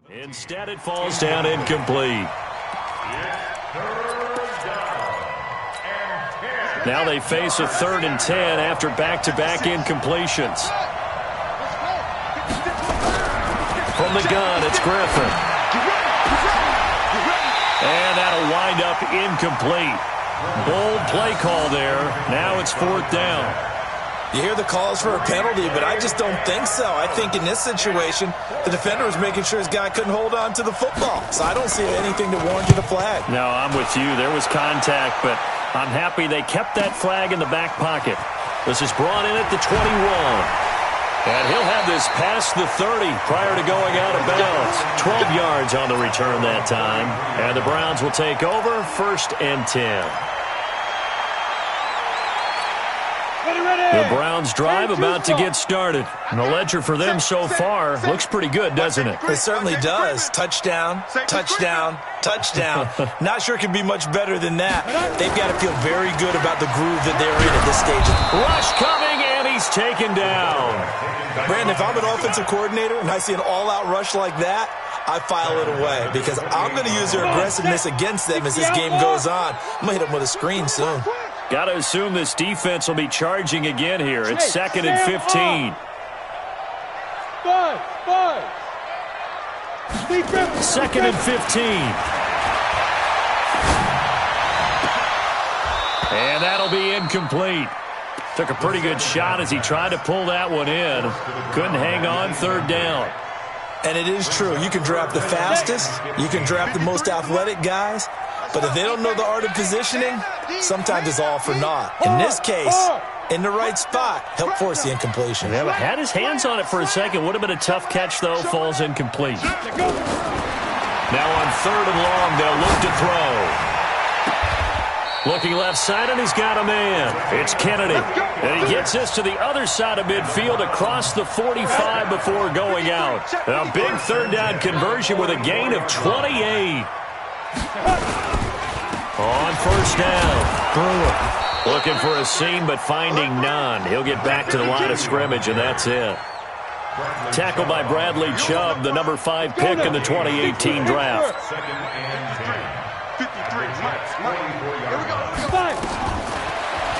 Instead, it falls down incomplete. Now they face a 3rd and 10 after back-to-back incompletions. From the gun, it's Griffin. And that'll wind up incomplete. Bold play call there. Now it's 4th down. You hear the calls for a penalty, but I just don't think so. I think in this situation, the defender was making sure his guy couldn't hold on to the football. So I don't see anything to warrant a flag. No, I'm with you. There was contact, but I'm happy they kept that flag in the back pocket. This is brought in at the 21. And he'll have this past the 30 prior to going out of bounds. 12 yards on the return that time. And the Browns will take over 1st and 10. The Browns drive about to get started. And the ledger for them so far looks pretty good, doesn't it? It certainly does. Touchdown, touchdown, touchdown. Not sure it can be much better than that. They've got to feel very good about the groove that they're in at this stage. Rush coming, and he's taken down. Brandon, if I'm an offensive coordinator and I see an all-out rush like that, I file it away because I'm going to use their aggressiveness against them as this game goes on. I'm going to hit them with a screen soon. Got to assume this defense will be charging again here. It's 2nd and 15. 2nd and 15. And that'll be incomplete. Took a pretty good shot as he tried to pull that one in. Couldn't hang on, 3rd down. And it is true. You can draft the fastest. You can draft the most athletic guys. But if they don't know the art of positioning, sometimes it's all for naught. In this case, in the right spot, help force the incompletion. Yeah, but had his hands on it for a second. Would have been a tough catch, though. Falls incomplete. Now on 3rd and long, they'll look to throw. Looking left side, and he's got a man. It's Kennedy. And he gets this to the other side of midfield across the 45 before going out. A big 3rd down conversion with a gain of 28. On 1st down, Brewer looking for a seam but finding none. He'll get back to the line of scrimmage, and that's it. Tackled by Bradley Chubb, the number 5 pick in the 2018 draft.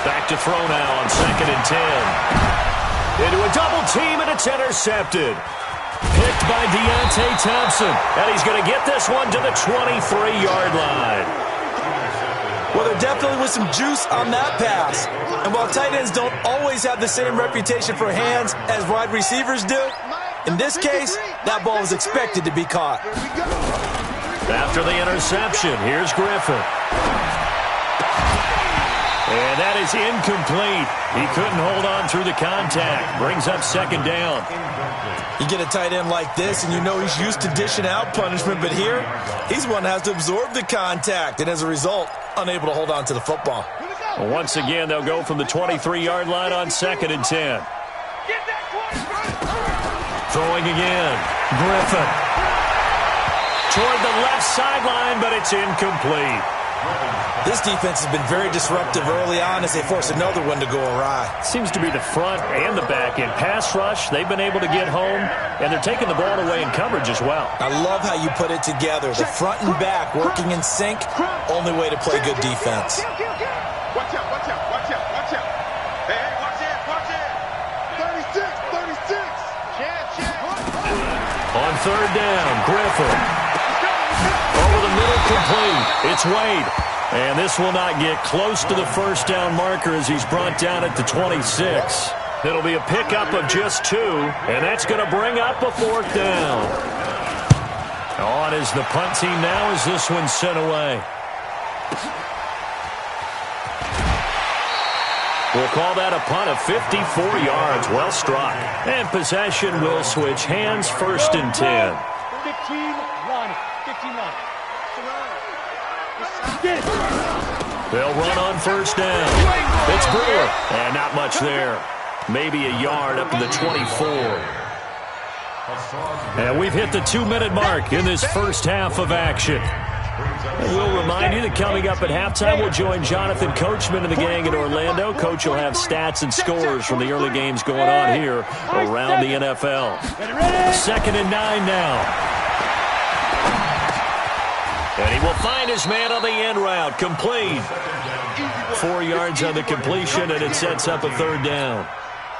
Back to throw now on 2nd and 10. Into a double team, and it's intercepted. Picked by Deontay Thompson. And he's going to get this one to the 23-yard line. Well, there definitely was some juice on that pass. And while tight ends don't always have the same reputation for hands as wide receivers do, in this case, that ball was expected to be caught. After the interception, here's Griffin. And that is incomplete. He couldn't hold on through the contact. Brings up 2nd down. You get a tight end like this, and you know he's used to dishing out punishment, but here, he's one that has to absorb the contact, and as a result, unable to hold on to the football. Once again, they'll go from the 23-yard line on 2nd and 10. Throwing again. Griffin. Toward the left sideline, but it's incomplete. This defense has been very disruptive early on as they force another one to go awry. Seems to be the front and the back end. Pass rush, they've been able to get home, and they're taking the ball away in coverage as well. I love how you put it together. The front and back working in sync, only way to play good defense. Watch out, watch out, watch out, watch out. Hey, watch it, watch it. 36. On 3rd down, Griffin. Over the middle, complete. It's Wade. And this will not get close to the 1st down marker as he's brought down at the 26. It'll be a pickup of just 2, and that's going to bring up a 4th down. On is the punt team now as this one's sent away. We'll call that a punt of 54 yards. Well struck. And possession will switch hands, 1st and 10. 15-9. They'll run on 1st down. It's Brewer. And not much there. Maybe a yard up to the 24. And we've hit the 2-minute mark in this first half of action. And we'll remind you that coming up at halftime, we'll join Jonathan Coachman and the gang in Orlando. Coach will have stats and scores from the early games going on here around the NFL. 2nd and 9 now. And he will find his man on the end route. Complete. 4 yards on the completion, and it sets up a third down.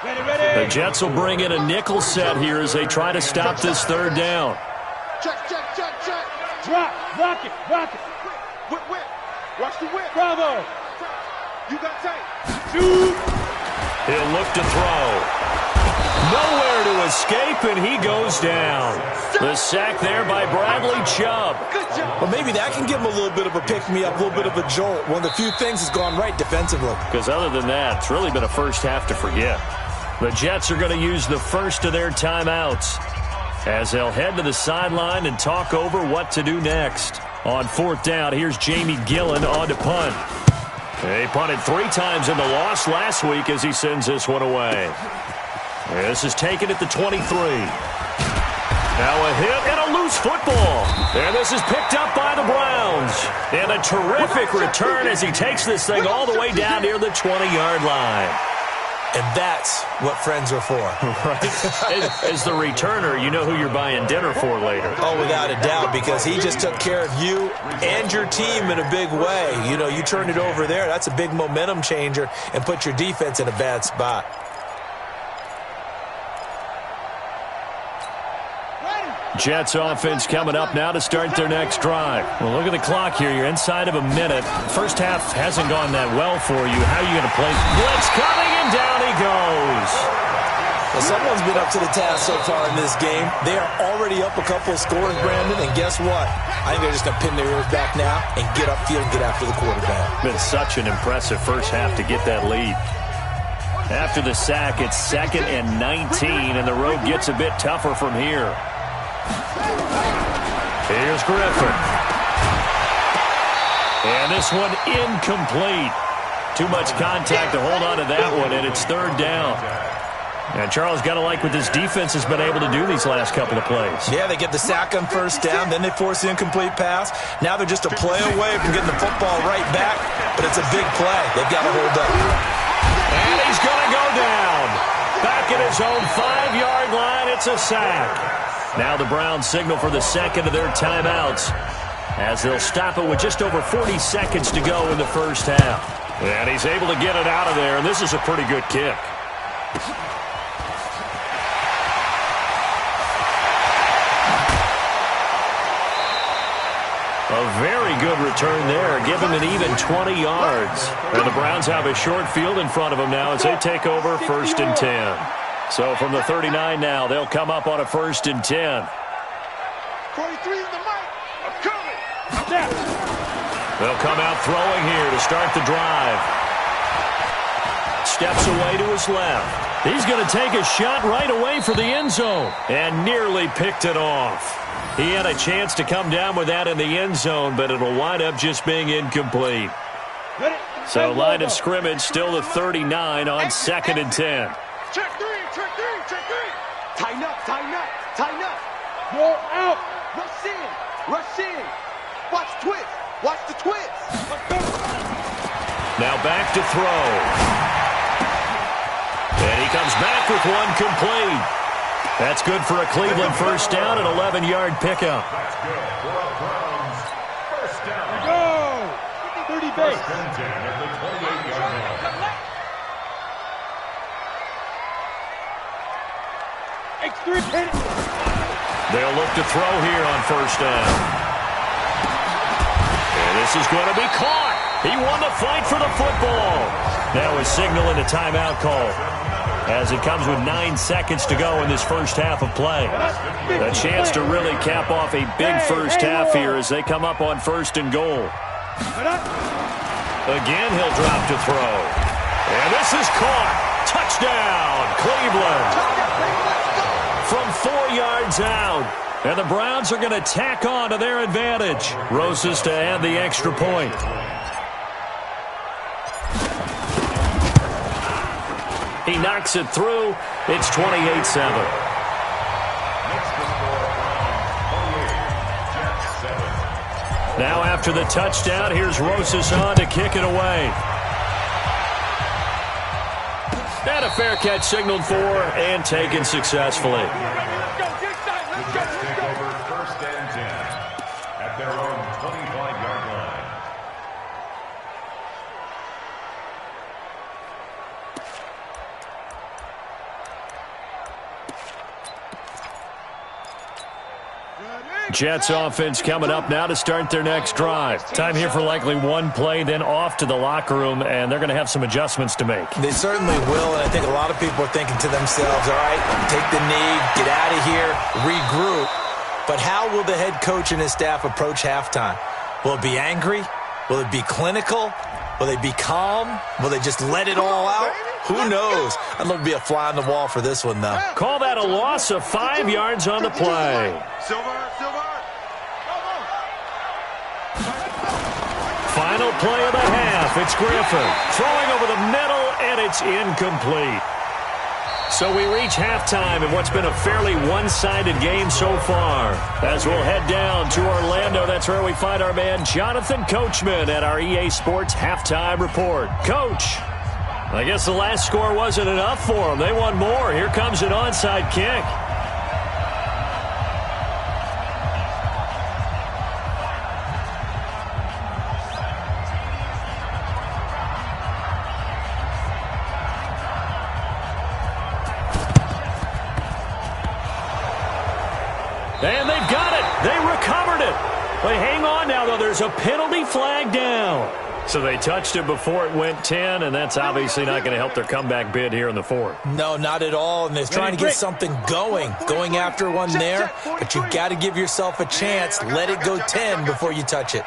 The Jets will bring in a nickel set here as they try to stop this third down. Check. Drop. Rock it. Whip. Watch the whip. Bravo. You got tape. Shoot. He'll look to throw. Nowhere to escape, and he goes down. The sack there by Bradley Chubb. Good job. Well, maybe that can give him a little bit of a pick-me-up, a little bit of a jolt. One of the few things has gone right defensively. Because other than that, it's really been a first half to forget. The Jets are going to use the first of their timeouts as they'll head to the sideline and talk over what to do next. On fourth down, here's Jamie Gillen on to punt. He punted 3 times in the loss last week as he sends this one away. This is taken at the 23. Now a hit and a loose football. And this is picked up by the Browns. And a terrific return as he takes this thing all the way down near the 20-yard line. And that's what friends are for. Right? As the returner, you know who you're buying dinner for later. Oh, without a doubt, because he just took care of you and your team in a big way. You know, you turned it over there. That's a big momentum changer and put your defense in a bad spot. Jets offense coming up now to start their next drive. Well, look at the clock here. You're inside of a minute. First half hasn't gone that well for you. How are you going to play? Blitz coming, and down he goes. Well, someone's been up to the task so far in this game. They are already up a couple of scores, Brandon, and guess what? I think they're just going to pin their ears back now and get upfield and get after the quarterback. Been such an impressive first half to get that lead. After the sack, it's 2nd and 19, and the road gets a bit tougher from here. Here's Griffin. And this one incomplete. Too much contact to hold on to that one, and it's 3rd down. And Charles got to like what this defense has been able to do these last couple of plays. Yeah, they get the sack on 1st down, then they force the incomplete pass. Now they're just a play away from getting the football right back, but it's a big play. They've got to hold up. And he's going to go down. Back at his own 5-yard line, it's a sack. Now the Browns signal for the second of their timeouts as they'll stop it with just over 40 seconds to go in the first half. And he's able to get it out of there, and this is a pretty good kick. A very good return there. Give him an even 20 yards. And the Browns have a short field in front of them now as they take over 1st and 10. So from the 39 now, they'll come up on a 1st and 10. 43 is the mic. I'm coming. They'll come out throwing here to start the drive. Steps away to his left. He's going to take a shot right away for the end zone and nearly picked it off. He had a chance to come down with that in the end zone, but it'll wind up just being incomplete. So line of scrimmage still the 39 on 2nd and 10. Check 3. Tighten up. Roll out. Rush in. Watch the twist. Now back to throw. And he comes back with one complete. That's good for a Cleveland 1st down, an 11-yard pickup. Go. 30 base. X3 hit it. They'll look to throw here on 1st down. And this is going to be caught. He won the fight for the football. Now a signal and a timeout call as it comes with 9 seconds to go in this first half of play. A chance to really cap off a big first half here as they come up on 1st and goal. Again, he'll drop to throw. And this is caught. Touchdown, Cleveland. From 4 yards out. And the Browns are going to tack on to their advantage. Rosas to add the extra point. He knocks it through. It's 28-7. Now after the touchdown, here's Rosas on to kick it away. And a fair catch signaled for and taken successfully. Let's go. Get inside. Let's go. 1st and 10 at their own 25. Jets offense coming up now to start their next drive. Time here for likely one play, then off to the locker room, and they're going to have some adjustments to make. They certainly will, and I think a lot of people are thinking to themselves, all right, take the knee, get out of here, regroup. But how will the head coach and his staff approach halftime? Will it be angry? Will it be clinical? Will they be calm? Will they just let it all out? Who knows? I'd love to be a fly on the wall for this one, though. Call that a loss of 5 yards on the play. Final play of the half. It's Griffin throwing over the middle, and it's incomplete. So we reach halftime in what's been a fairly one-sided game so far. As we'll head down to Orlando, that's where we find our man Jonathan Coachman at our EA Sports Halftime Report. Coach, I guess the last score wasn't enough for them. They want more. Here comes an onside kick. And they've got it. They recovered it. But hang on now, though. There's a penalty flag down. So they touched it before it went 10, and that's obviously not going to help their comeback bid here in the fourth. No, not at all. And they're trying to get something going after one there. But you've got to give yourself a chance. Let it go 10 before you touch it.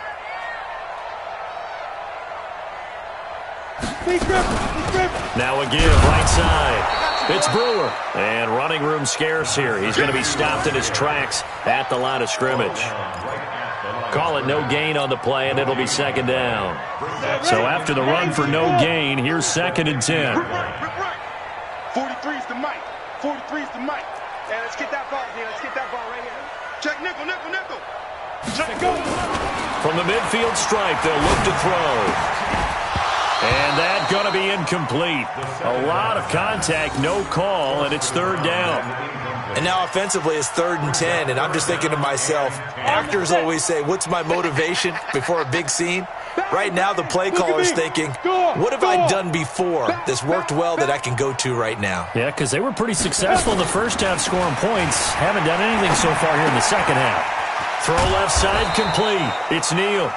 Now again, right side. It's Brewer. And running room scarce here. He's going to be stopped in his tracks at the line of scrimmage. Call it no gain on the play, and it'll be second down. So after the run for no gain, here's 2nd and 10. 43's the mic. 43's the mic. And let's get that ball here. Let's get that ball right here. Check nickel. Check go. From the midfield stripe, they'll look to throw. And that's going to be incomplete. A lot of contact, no call, and it's 3rd down. And now offensively it's 3rd and 10, and I'm just thinking to myself, actors always say, what's my motivation before a big scene? Right now the play caller's thinking, what have I done before that's worked well that I can go to right now? Yeah, because they were pretty successful in the first half scoring points. Haven't done anything so far here in the second half. Throw left side complete. It's Neal.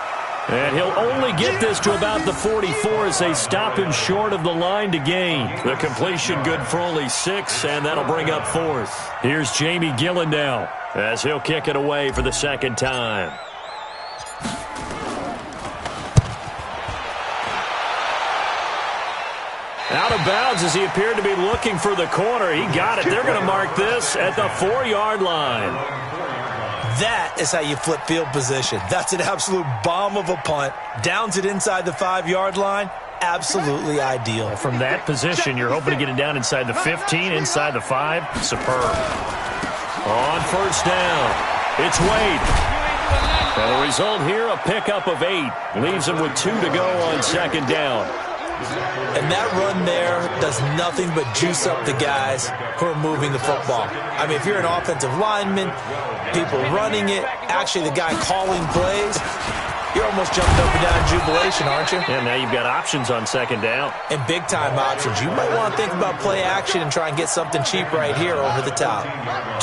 And he'll only get this to about the 44 as they stop him short of the line to gain. The completion good for only 6, and that'll bring up 4th. Here's Jamie Gillen now as he'll kick it away for the second time. Out of bounds as he appeared to be looking for the corner. He got it. They're going to mark this at the 4-yard line. That is how you flip field position. That's an absolute bomb of a punt. Downs it inside the 5-yard line. Absolutely ideal. From that position, you're hoping to get it down inside the 15, inside the 5. Superb. On first down, it's Wade. And the result here, a pickup of 8. Leaves him with 2 to go on second down. And that run there does nothing but juice up the guys who are moving the football. I mean, if you're an offensive lineman, people running it, actually the guy calling plays, you're almost jumping up and down in jubilation, aren't you? Yeah, now you've got options on second down. And big-time options. You might want to think about play action and try and get something cheap right here over the top.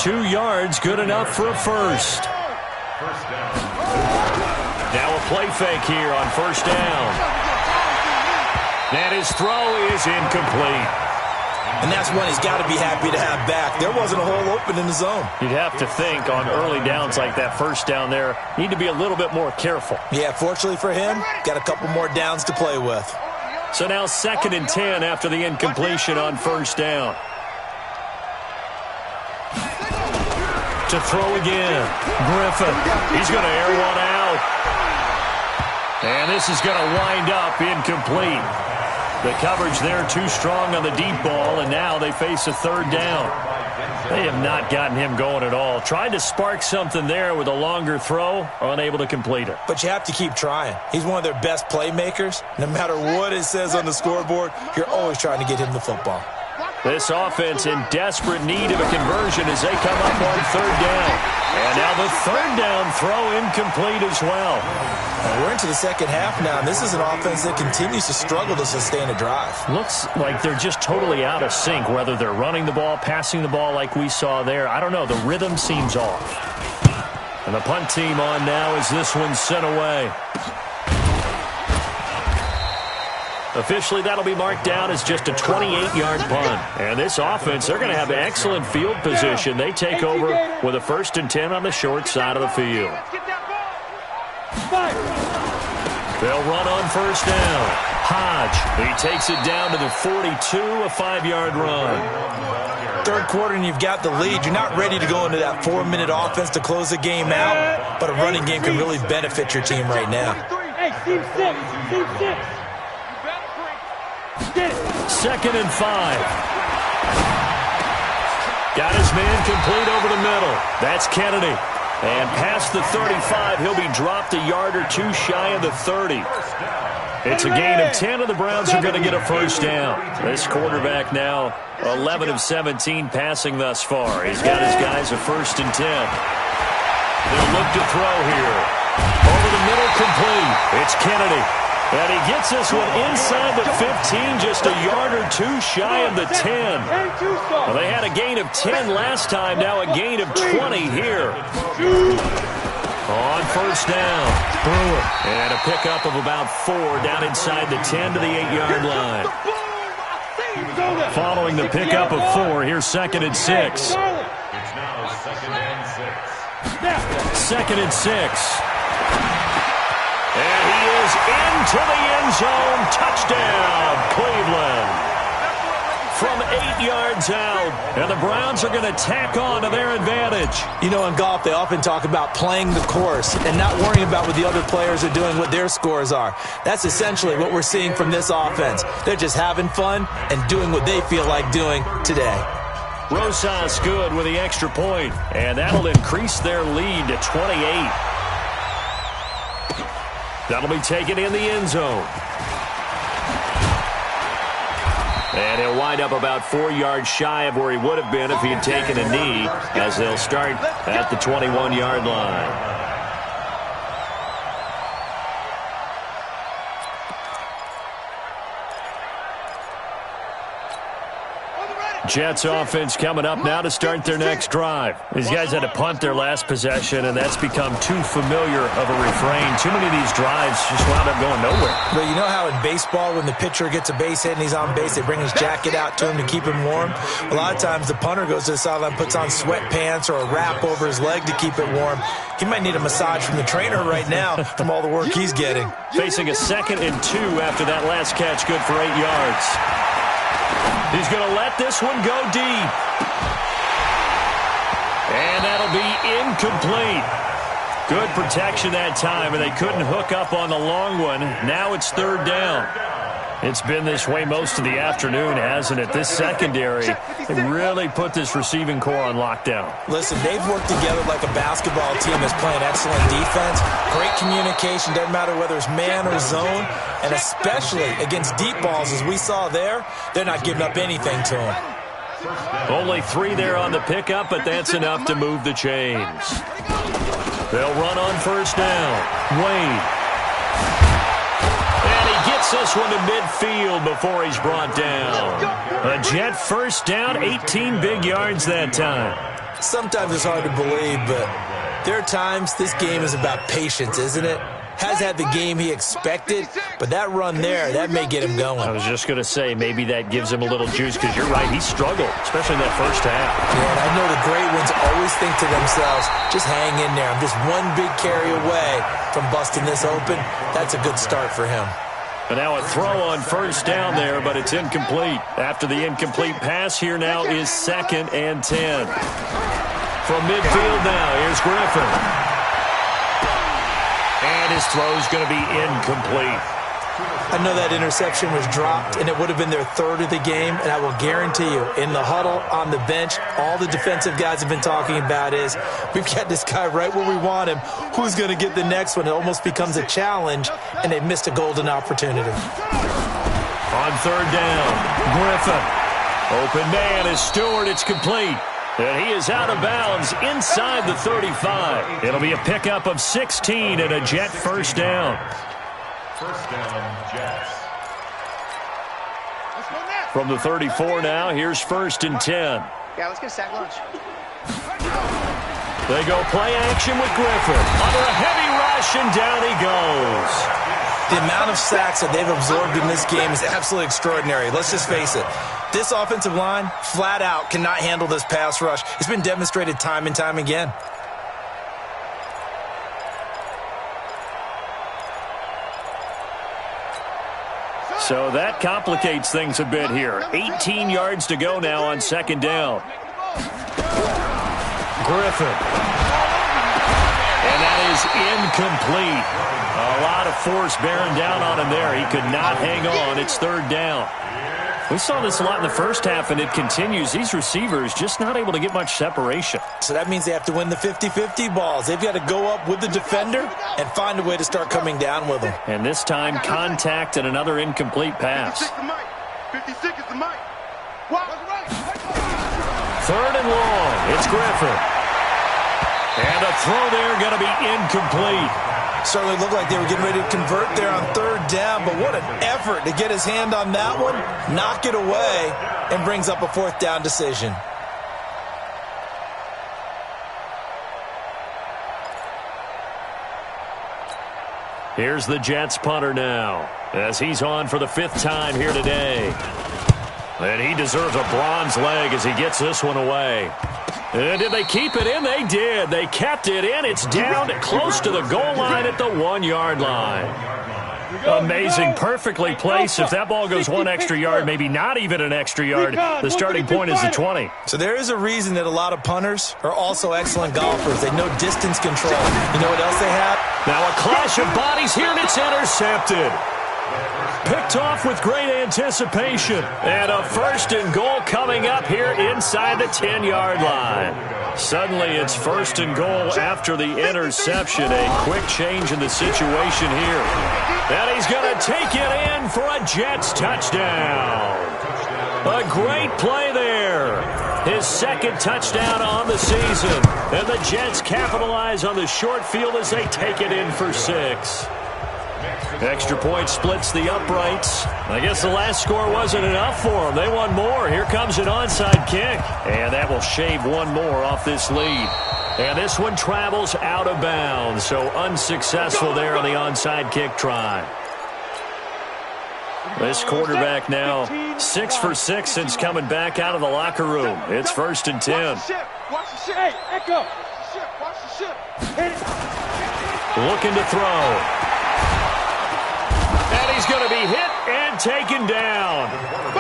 2 yards, good enough for a first. Now a play fake here on first down. And his throw is incomplete. And that's one he's got to be happy to have back. There wasn't a hole open in the zone. You'd have to think on early downs like that first down there, need to be a little bit more careful. Yeah, fortunately for him, got a couple more downs to play with. So now 2nd and 10 after the incompletion on first down. To throw again. Griffin. He's going to air one out. And this is going to wind up incomplete. The coverage there too strong on the deep ball, and now they face a 3rd down. They have not gotten him going at all. Tried to spark something there with a longer throw, unable to complete it. But you have to keep trying. He's one of their best playmakers. No matter what it says on the scoreboard, you're always trying to get him the football. This offense in desperate need of a conversion as they come up on 3rd down. And now the 3rd down throw incomplete as well. We're into the second half now, and this is an offense that continues to struggle to sustain a drive. Looks like they're just totally out of sync, whether they're running the ball, passing the ball like we saw there. I don't know. The rhythm seems off. And the punt team on now as this one's sent away. Officially, that'll be marked down as just a 28-yard punt. And this offense, they're going to have excellent field position. They take over with a 1st and 10 on the short side of the field. They'll run on 1st down. Hodge, he takes it down to the 42, a 5-yard run. Third quarter and you've got the lead. You're not ready to go into that 4-minute offense to close the game out, but a running game can really benefit your team right now. Hey, team 6. 2nd and 5. Got his man complete over the middle. That's Kennedy. And past the 35, he'll be dropped a yard or two shy of the 30. It's a gain of 10, and the Browns are going to get a 1st down. This quarterback now 11 of 17 passing thus far. He's got his guys a 1st and 10. They'll look to throw here. Over the middle, complete. It's Kennedy. And he gets this one inside the 15, just a yard or two shy of the 10. Well, they had a gain of 10 last time, now a gain of 20 here. On 1st down, Brewer. And a pickup of about 4 down inside the 10 to the 8-yard line. Following the pickup of 4, here's 2nd and 6. It's now 2nd and 6. And he is into the end zone. Touchdown, Cleveland. From 8 yards out. And the Browns are going to tack on to their advantage. You know, in golf, they often talk about playing the course and not worrying about what the other players are doing, what their scores are. That's essentially what we're seeing from this offense. They're just having fun and doing what they feel like doing today. Rosas good with the extra point. And that'll increase their lead to 28. That'll be taken in the end zone. And he'll wind up about 4 yards shy of where he would have been if he had taken a knee, as they'll start at the 21-yard line. Jets offense coming up now to start their next drive. These guys had to punt their last possession, and that's become too familiar of a refrain. Too many of these drives just wound up going nowhere. But you know how in baseball, when the pitcher gets a base hit and he's on base, they bring his jacket out to him to keep him warm? A lot of times the punter goes to the sideline, puts on sweatpants or a wrap over his leg to keep it warm. He might need a massage from the trainer right now from all the work he's getting. Facing a 2nd and 2 after that last catch, good for 8 yards. He's going to let this one go deep. And that'll be incomplete. Good protection that time, and they couldn't hook up on the long one. Now it's 3rd down. It's been this way most of the afternoon, hasn't it? This secondary, they really put this receiving core on lockdown. Listen, they've worked together like a basketball team that's playing excellent defense. Great communication, doesn't matter whether it's man or zone. And especially against deep balls, as we saw there, they're not giving up anything to them. Only 3 there on the pickup, but that's enough to move the chains. They'll run on 1st down. Wade. And he gets this one to midfield before he's brought down. A Jet 1st down, 18 big yards that time. Sometimes it's hard to believe, but there are times this game is about patience, isn't it? Has had the game he expected, but that run there, that may get him going. I was just going to say, maybe that gives him a little juice, because you're right, he struggled, especially in that first half. Yeah, and I know the great ones always think to themselves, just hang in there. I'm just one big carry away from busting this open. That's a good start for him. And now a throw on 1st down there, but it's incomplete. After the incomplete pass, here now is 2nd and 10. From midfield now, here's Griffin. And his throw's going to be incomplete. I know that interception was dropped, and it would have been their 3rd of the game, and I will guarantee you, in the huddle, on the bench, all the defensive guys have been talking about is, we've got this guy right where we want him. Who's going to get the next one? It almost becomes a challenge, and they missed a golden opportunity. On 3rd down, Griffin. Open man is Stewart. It's complete. And he is out of bounds inside the 35. It'll be a pickup of 16 and a Jet 1st down. 1st down, Jets. From the 34 now, here's 1st and 10. Yeah, let's get a sack lunch. They go play action with Griffin. Under a heavy rush, and down he goes. The amount of sacks that they've absorbed in this game is absolutely extraordinary. Let's just face it. This offensive line, flat out, cannot handle this pass rush. It's been demonstrated time and time again. So that complicates things a bit here. 18 yards to go now on second down. Griffin. And that is incomplete. A lot of force bearing down on him there. He could not hang on. It's third down. We saw this a lot in the first half, and it continues. These receivers just not able to get much separation. So that means they have to win the 50-50 balls. They've got to go up with the defender and find a way to start coming down with them. And this time, contact and another incomplete pass. 56 is the mic. Third and long. It's Griffin. And a throw there going to be incomplete. Certainly looked like they were getting ready to convert there on third down, but what an effort to get his hand on that one, knock it away, and brings up a fourth down decision. Here's the Jets punter now, as he's on for the fifth time here today. And he deserves a bronze leg as he gets this one away. And did they keep it in? They did. They kept it in. It's down close to the goal line at the 1-yard line. Amazing. Perfectly placed. If that ball goes one extra yard, maybe not even an extra yard, the starting point is the 20. So there is a reason that a lot of punters are also excellent golfers. They know distance control. You know what else they have? Now a clash of bodies here, and it's intercepted. Picked off with great anticipation. And a first and goal coming up here inside the 10-yard line. Suddenly it's first and goal after the interception. A quick change in the situation here. And he's going to take it in for a Jets touchdown. A great play there. His second touchdown on the season. And the Jets capitalize on the short field as they take it in for 6. Extra point splits the uprights. I guess the last score wasn't enough for them. They want more. Here comes an onside kick. And that will shave one more off this lead. And this one travels out of bounds. So unsuccessful there on the onside kick try. This quarterback now 6 for 6 since coming back out of the locker room. It's first and 10. Hey, Echo. Watch the ship. Looking to throw. And he's going to be hit and taken down.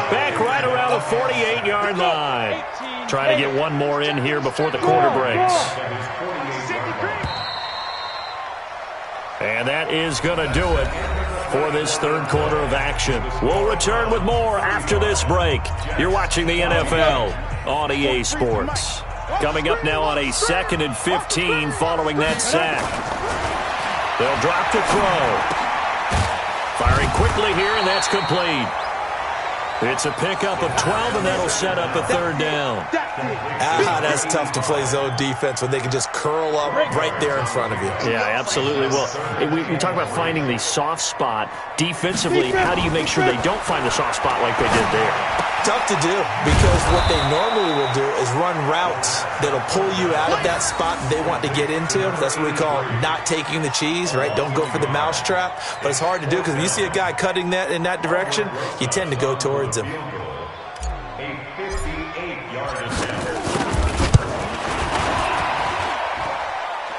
Back right around the 48-yard line. Trying to get one more in here before the quarter breaks. And that is going to do it for this third quarter of action. We'll return with more after this break. You're watching the NFL on EA Sports. Coming up now on a 2nd and 15 following that sack. They'll drop the throw. Firing quickly here, and that's complete. It's a pickup of 12, and that'll set up a third down. That's tough to play zone defense when they can just curl up right there in front of you. Yeah, absolutely. Well, we talk about finding the soft spot. Defensively, how do you make sure they don't find the soft spot like they did there? Tough to do, because what they normally will do is run routes that'll pull you out of that spot they want to get into. That's what we call not taking the cheese, right? Don't go for the mousetrap. But it's hard to do because when you see a guy cutting that in that direction, you tend to go towards him.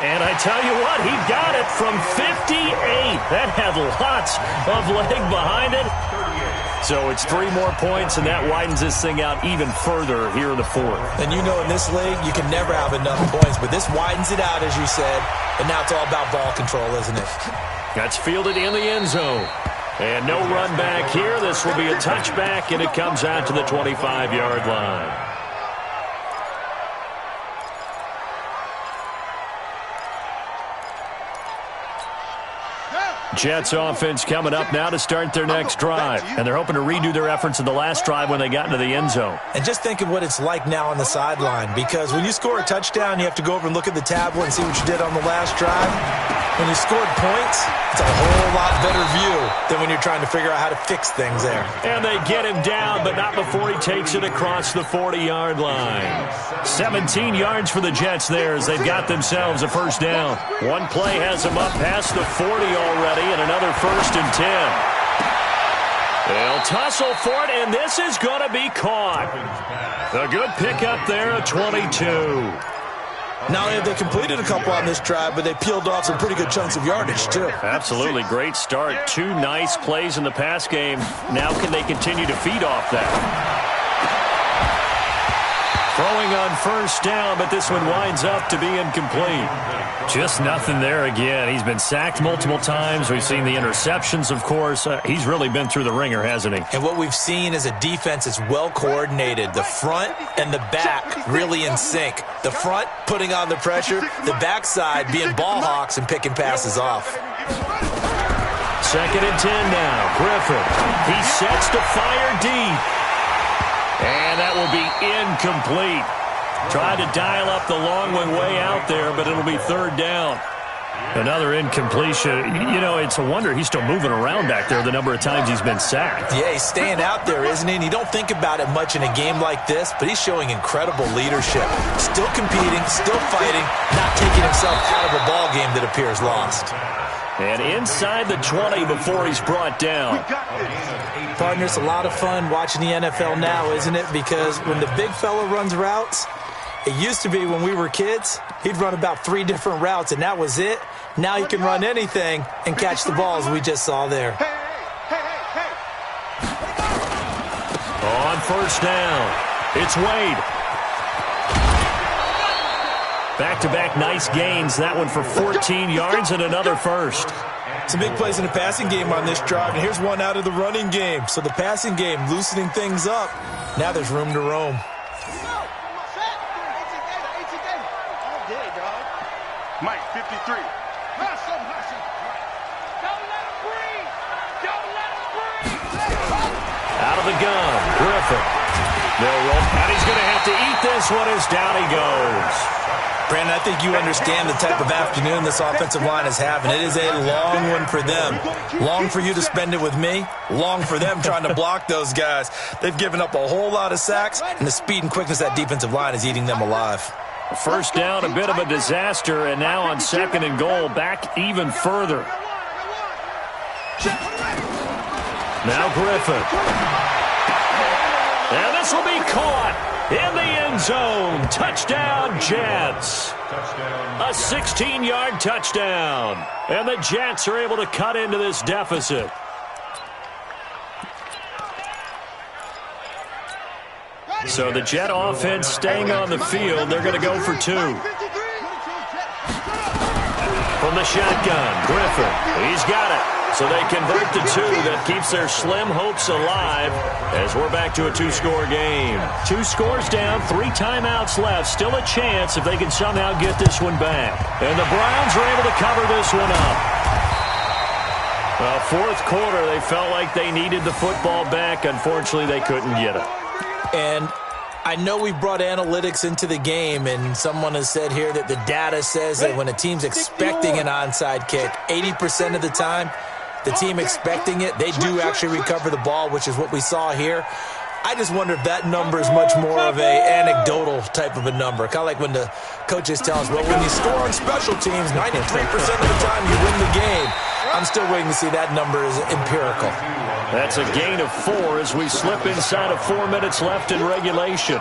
And I tell you what, he got it from 58. That had lots of leg behind it. So it's 3 more points, and that widens this thing out even further here in the fourth. And you know in this league, you can never have enough points, but this widens it out, as you said, and now it's all about ball control, isn't it? That's fielded in the end zone. And no run back here. This will be a touchback, and it comes out to the 25-yard line. Jets offense coming up now to start their next drive. And they're hoping to redo their efforts in the last drive when they got into the end zone. And just think of what it's like now on the sideline, because when you score a touchdown, you have to go over and look at the tablet and see what you did on the last drive. When you scored points, it's a whole lot better view than when you're trying to figure out how to fix things there. And they get him down, but not before he takes it across the 40-yard line. 17 yards for the Jets there as they've got themselves a first down. One play has them up past the 40 already, and another 1st and 10. They'll tussle for it, and this is going to be caught. A good pickup there at 22. Not only have they completed a couple on this drive, but they peeled off some pretty good chunks of yardage, too. Absolutely. Great start. 2 nice plays in the pass game. Now can they continue to feed off that? Throwing on first down, but this one winds up to be incomplete. Just nothing there again. He's been sacked multiple times. We've seen the interceptions, of course. He's really been through the ringer, hasn't he? And what we've seen is a defense that's well coordinated. The front and the back really in sync. The front putting on the pressure, the backside being ball hawks and picking passes off. 2nd and 10 now. Griffin. He sets to fire deep. And that will be incomplete. Tried to dial up the long one way out there, but it'll be 3rd down. Another incompletion. You know, it's a wonder he's still moving around back there the number of times he's been sacked. Yeah, he's staying out there, isn't he? And you don't think about it much in a game like this, but he's showing incredible leadership. Still competing, still fighting, not taking himself out of a ball game that appears lost. And inside the 20 before he's brought down. Partner, it's a lot of fun watching the NFL now, isn't it? Because when the big fella runs routes, it used to be when we were kids, he'd run about 3 different routes, and that was it. Now he can run anything and catch the balls we just saw there. On first down, it's Wade. Back-to-back nice gains. That one for 14 yards and another first. Some big plays in the passing game on this drive, and here's one out of the running game. So the passing game loosening things up. Now there's room to roam. Mike, 53. Out of the gun, Griffin. No roll, and he's going to have to eat this one as down he goes. Brandon, I think you understand the type of afternoon this offensive line is having. It is a long one for them. Long for you to spend it with me. Long for them trying to block those guys. They've given up a whole lot of sacks, and the speed and quickness of that defensive line is eating them alive. First down, a bit of a disaster, and now on 2nd and goal, back even further. Now Griffin. And this will be caught in the end zone. Touchdown, Jets. A 16-yard touchdown. And the Jets are able to cut into this deficit. So the Jet offense staying on the field. They're going to go for 2. From the shotgun, Griffin. He's got it. So they convert the 2. That keeps their slim hopes alive as we're back to a 2-score game. 2 scores down, 3 timeouts left. Still a chance if they can somehow get this one back. And the Browns are able to cover this one up. Well, 4th quarter, they felt like they needed the football back. Unfortunately, they couldn't get it. And I know we brought analytics into the game, and someone has said here that the data says that when a team's expecting an onside kick, 80% of the time, the team expecting it, they do actually recover the ball, which is what we saw here. I just wonder if that number is much more of a anecdotal type of a number. Kind of like when the coaches tell us, well, when you score on special teams, 93% of the time you win the game. I'm still waiting to see that number is empirical. That's a gain of 4 as we slip inside of 4 minutes left in regulation.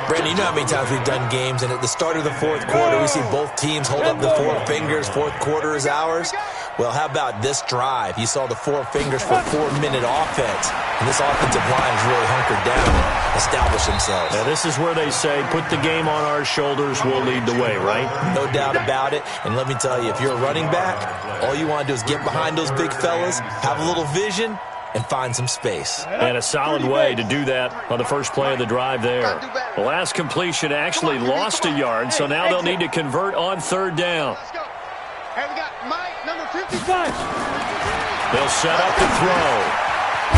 Brandon, you know how many times we've done games, and at the start of the 4th quarter, we see both teams hold up the 4 fingers. 4th quarter is ours. Well, how about this drive? You saw the 4 fingers for 4-minute offense, and this offensive line is really hunkered down and established themselves. Now, this is where they say, put the game on our shoulders, we'll lead the way, right? No doubt about it. And let me tell you, if you're a running back, all you want to do is get behind those big fellas, have a little vision, and find some space. And a solid way to do that on the first play of the drive there. The last completion actually lost a yard, so now they'll need to convert on 3rd down. Hey, we got Mike, number 55. They'll set up to throw.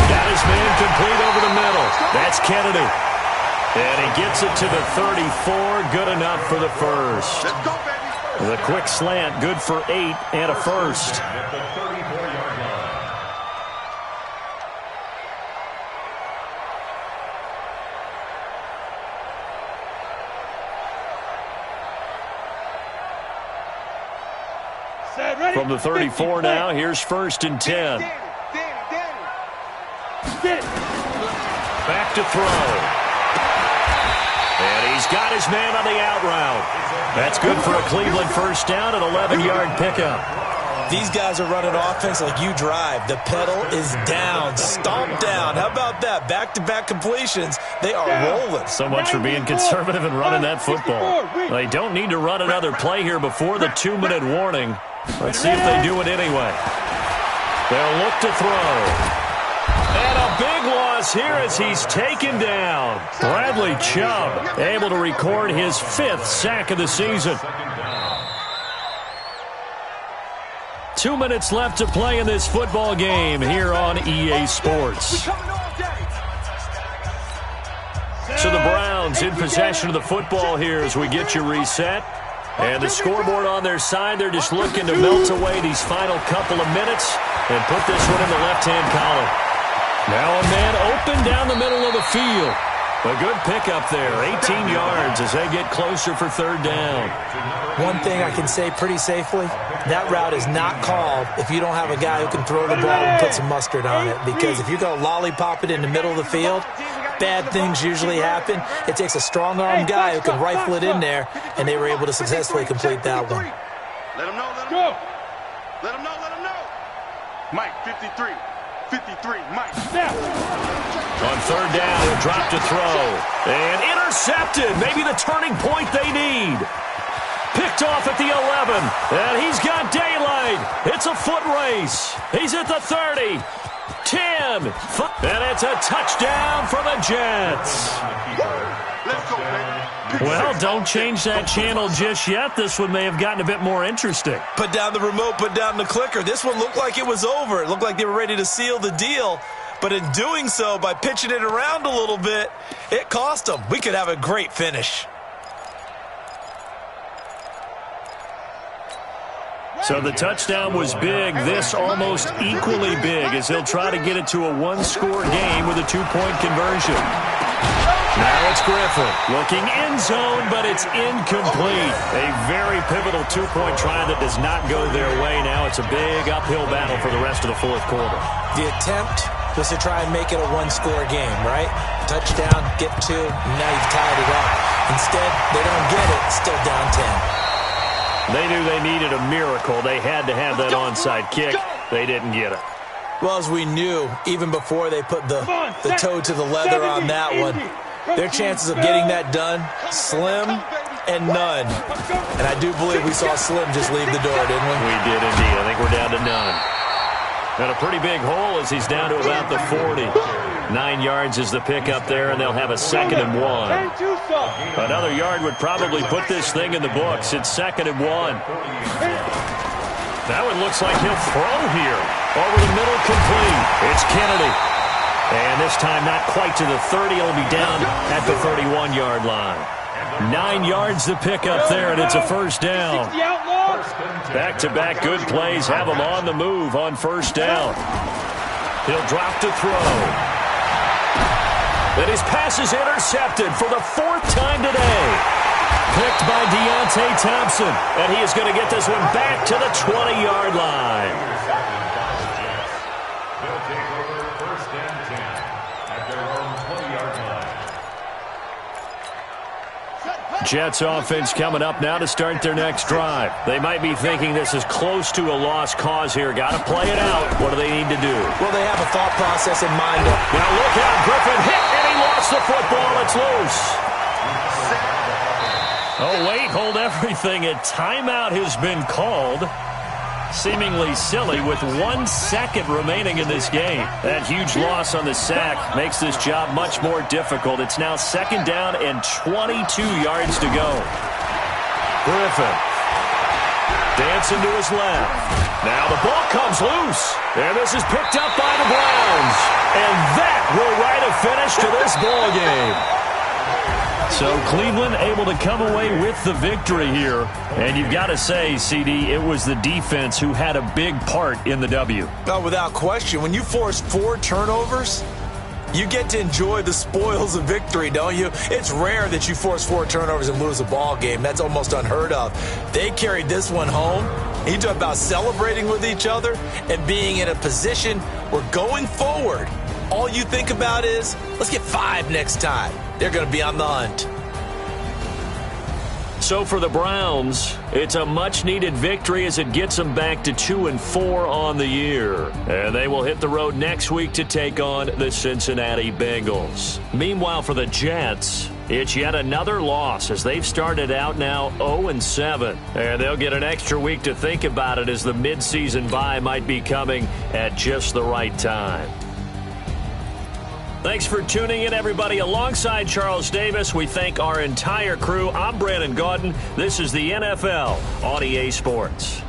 Got his man complete over the middle. That's Kennedy. And he gets it to the 34. Good enough for the first. Let's go, baby. The quick slant, good for 8 and a first. From the 34 now, here's 1st and 10. Back to throw. And he's got his man on the out route. That's good for a Cleveland first down, an 11-yard pickup. These guys are running offense like you drive. The pedal is down, stomped down. How about that? Back-to-back completions. They are rolling. So much for being conservative and running that football. They don't need to run another play here before the 2-minute warning. Let's see if they do it anyway. They'll look to throw. And a big loss here as he's taken down. Bradley Chubb able to record his 5th sack of the season. 2 minutes left to play in this football game here on EA Sports. So the Browns in possession of the football here as we get you reset. And the scoreboard on their side, they're just looking to melt away these final couple of minutes and put this one in the left-hand column. Now a man open down the middle of the field. A good pickup there, 18 yards as they get closer for 3rd down. One thing I can say pretty safely, that route is not called if you don't have a guy who can throw the ball and put some mustard on it. Because if you go lollipop it in the middle of the field, bad things usually happen. It takes a strong-armed guy who can rifle it in there, and they were able to successfully complete that one. Let him know, let him know. Let him know, let him know. Mike, 53. 53, Mike. On 3rd down, he'll drop to throw. And intercepted. Maybe the turning point they need. Picked off at the 11. And he's got daylight. It's a foot race. He's at the 30. 10. And it's a touchdown for the Jets. Let's go, baby. Well, don't change that channel just yet. This one may have gotten a bit more interesting. Put down the remote, put down the clicker. This one looked like it was over. It looked like they were ready to seal the deal. But in doing so, by pitching it around a little bit, it cost them. We could have a great finish. So the touchdown was big. This almost equally big as he'll try to get it to a 1-score game with a 2-point conversion. Now it's Griffin looking end zone, but it's incomplete. A very pivotal 2-point try that does not go their way. Now it's a big uphill battle for the rest of the 4th quarter. The attempt was to try and make it a 1-score game, right? Touchdown, get 2, now you've tied it up. Instead, they don't get it, still down 10. They knew they needed a miracle. They had to have that onside kick. They didn't get it. Well, as we knew, even before they put the toe to the leather on that one, their chances of getting that done, slim and none. And I do believe we saw Slim just leave the door, didn't we? We did indeed. I think we're down to none. And a pretty big hole as he's down to about the 40. 9 yards is the pickup there, and they'll have a 2nd and 1. Another yard would probably put this thing in the books. It's 2nd and 1. That one looks like he'll throw here. Over the middle, complete. It's Kennedy. And this time not quite to the 30. He'll be down at the 31-yard line. 9 yards the pickup there, and it's a 1st down. Back-to-back good plays have him on the move on 1st down. He'll drop to throw. And his pass is intercepted for the 4th time today. Picked by Deontay Thompson. And he is going to get this one back to the 20-yard line. They'll take over 1st and 10 at their own 20-yard line. Jets offense coming up now to start their next drive. They might be thinking this is close to a lost cause here. Got to play it out. What do they need to do? Well, they have a thought process in mind. Now look out. Griffin hit, and he lost the football. It's loose. Oh, wait. Hold everything. A timeout has been called. Seemingly silly with 1 second remaining in this game. That huge loss on the sack makes this job much more difficult. It's now 2nd down and 22 yards to go. Griffin. Dancing to his left. Now the ball comes loose. And this is picked up by the Browns. And that will write a finish to this ball game. So Cleveland able to come away with the victory here. And you've got to say, CD, it was the defense who had a big part in the W. No, without question. When you force 4 turnovers, you get to enjoy the spoils of victory, don't you? It's rare that you force 4 turnovers and lose a ball game. That's almost unheard of. They carried this one home. You talk about celebrating with each other and being in a position where going forward, all you think about is, let's get 5 next time. They're going to be on the hunt. So for the Browns, it's a much-needed victory as it gets them back to 2-4 on the year. And they will hit the road next week to take on the Cincinnati Bengals. Meanwhile, for the Jets, it's yet another loss as they've started out now 0-7. And they'll get an extra week to think about it as the midseason bye might be coming at just the right time. Thanks for tuning in, everybody. Alongside Charles Davis, we thank our entire crew. I'm Brandon Gaudin. This is the NFL on EA Sports.